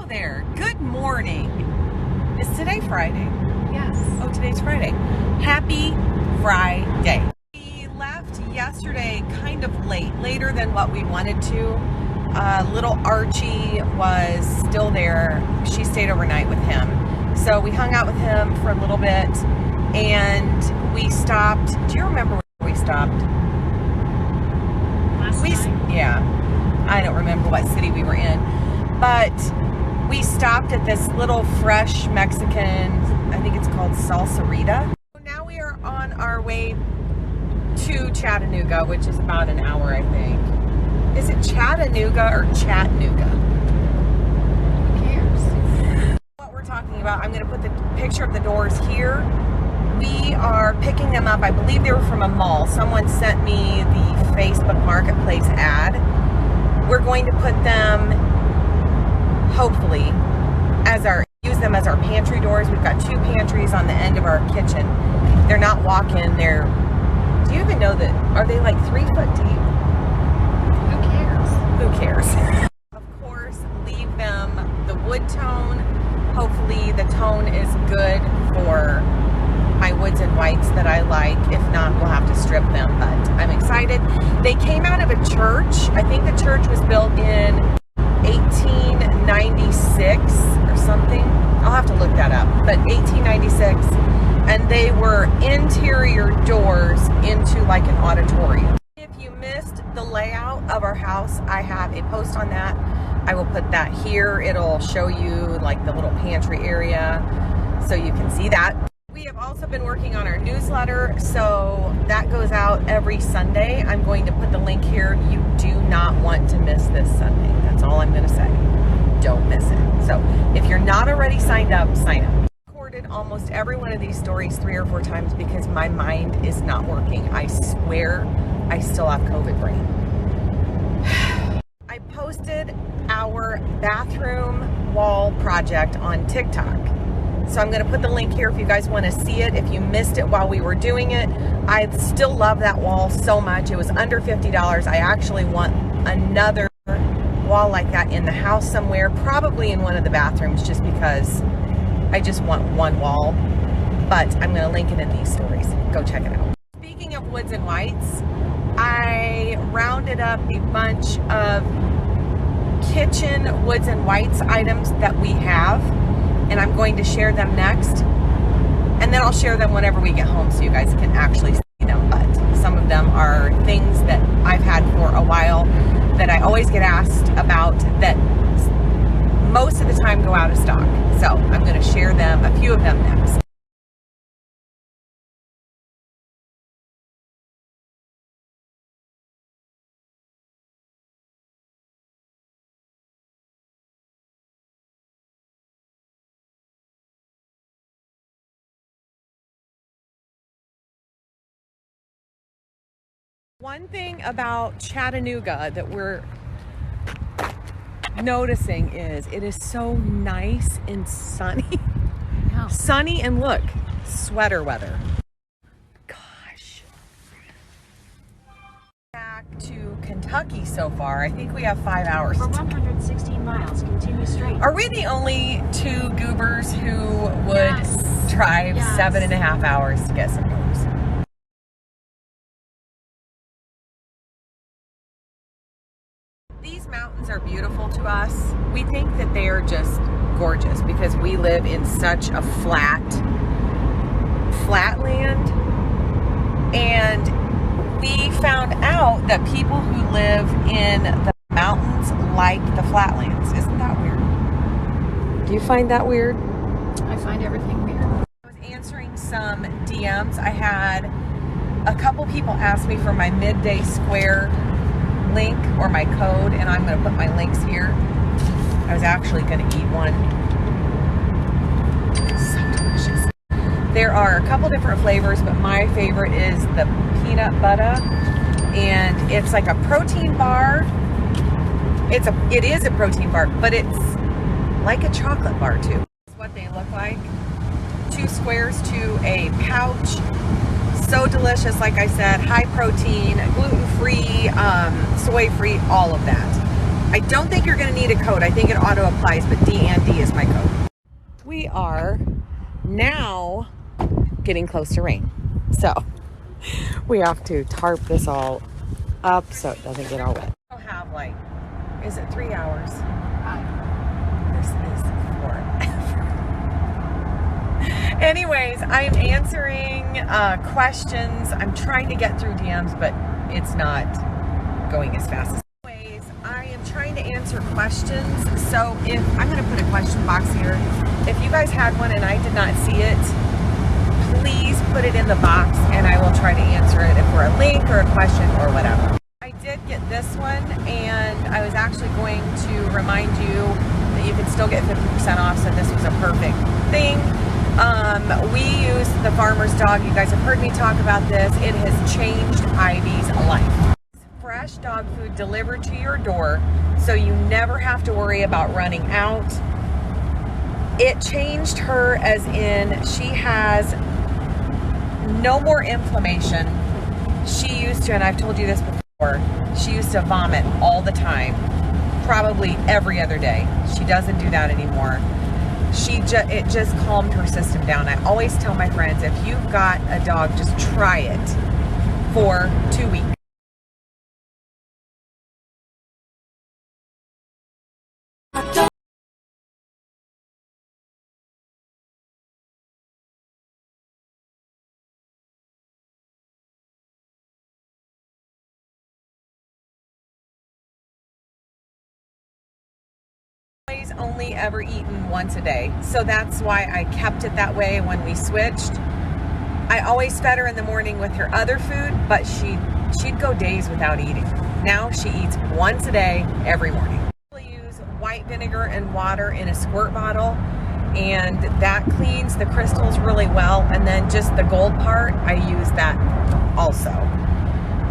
there. Good morning. Is today Friday? Yes. Oh, today's Friday. Happy Friday. We left yesterday kind of late, later than what we wanted to. Little Archie was still there. She stayed overnight with him. So we hung out with him for a little bit and we stopped. Do you remember where we stopped? Last night? Yeah. I don't remember what city we were in. But we stopped at this little fresh Mexican, I think it's called Salsarita. Now we are on our way to Chattanooga, which is about an hour, I think. Is it Chattanooga or Chattanooga? Who cares? What we're talking about, I'm going to put the picture of the doors here. We are picking them up. I believe they were from a mall. Someone sent me the Facebook Marketplace ad. We're going to put them, hopefully, use them as our pantry doors. We've got 2 pantries on the end of our kitchen. They're not walk-in. Do you even know that, are they like 3 foot deep? Who cares? Of course, leave them the wood tone. Hopefully the tone is good for my woods and whites that I like. If not, we'll have to strip them, but I'm excited. They came out of a church. I think the church was built in 1896 or something. I'll have to look that up, but 1896. And they were interior doors into like an auditorium. If you missed the layout of our house, I have a post on that. I will put that here. It'll show you like the little pantry area so you can see that. We have also been working on our newsletter, so that goes out every Sunday. I'm going to put the link here. You do not want to miss this Sunday. That's all I'm going to say. Don't miss it. So if you're not already signed up, sign up. Almost every one of these stories 3 or 4 times because my mind is not working. I swear I still have COVID brain. I posted our bathroom wall project on TikTok. So I'm going to put the link here if you guys want to see it. If you missed it while we were doing it, I still love that wall so much. It was under $50. I actually want another wall like that in the house somewhere, probably in one of the bathrooms, just because I just want one wall, but I'm going to link it in these stories. Go check it out. Speaking of woods and whites, I rounded up a bunch of kitchen woods and whites items that we have, and I'm going to share them next. And then I'll share them whenever we get home so you guys can actually see them. But some of them are things that I've had for a while that I always get asked about that most of the time go out of stock. So I'm going to share them, a few of them next. One thing about Chattanooga that we're noticing is it is so nice and sunny. Yeah. Sunny and look, sweater weather. Gosh. Back to Kentucky so far. I think we have 5 hours. For 116 miles, continue straight. Are we the only 2 goobers who would drive 7.5 hours to get some news? These mountains are beautiful to us. We think that they are just gorgeous because we live in such a flat land. And we found out that people who live in the mountains like the flatlands. Isn't that weird? Do you find that weird? I find everything weird. I was answering some DMs. I had a couple people ask me for my Midday Square link or my code, and I'm going to put my links here. I was actually going to eat one. So delicious. There are a couple different flavors, but my favorite is the peanut butter, and it's like a protein bar. It is a protein bar, but it's like a chocolate bar too. That's what they look like. 2 squares to a pouch. So delicious, like I said, high protein, gluten-free, soy-free, all of that. I don't think you're going to need a code. I think it auto applies, but D&D is my code. We are now getting close to rain. So we have to tarp this all up so it doesn't get all wet. I'll have like, is it 3 hours? This is forever. Anyways, I'm answering questions. I'm trying to get through DMs, but it's not going as fast as. Anyways, I am trying to answer questions. So if I'm going to put a question box here, if you guys had one and I did not see it, please put it in the box and I will try to answer it if we're a link or a question or whatever. I did get this one, and I was actually going to remind you that you can still get 50% off, so this was a perfect thing. We use the farmer's dog. You guys have heard me talk about this. It has changed Ivy's life. Fresh dog food delivered to your door, so you never have to worry about running out. It changed her as in she has no more inflammation. She used to, and I've told you this before, she used to vomit all the time, probably every other day. She doesn't do that anymore. It just calmed her system down. I always tell my friends, if you've got a dog, just try it for 2 weeks. Only ever eaten once a day, so that's why I kept it that way when we switched. I always fed her in the morning with her other food, but she'd go days without eating. Now she eats once a day every morning. I use white vinegar and water in a squirt bottle, and that cleans the crystals really well, and then just the gold part, I use that also.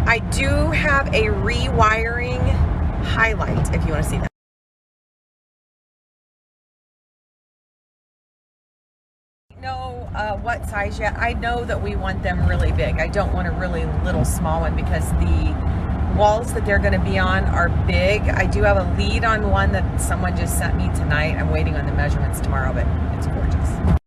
I do have a rewiring highlight if you want to see that. What size yet. I know that we want them really big. I don't want a really little small one because the walls that they're going to be on are big. I do have a lead on one that someone just sent me tonight. I'm waiting on the measurements tomorrow, but it's gorgeous.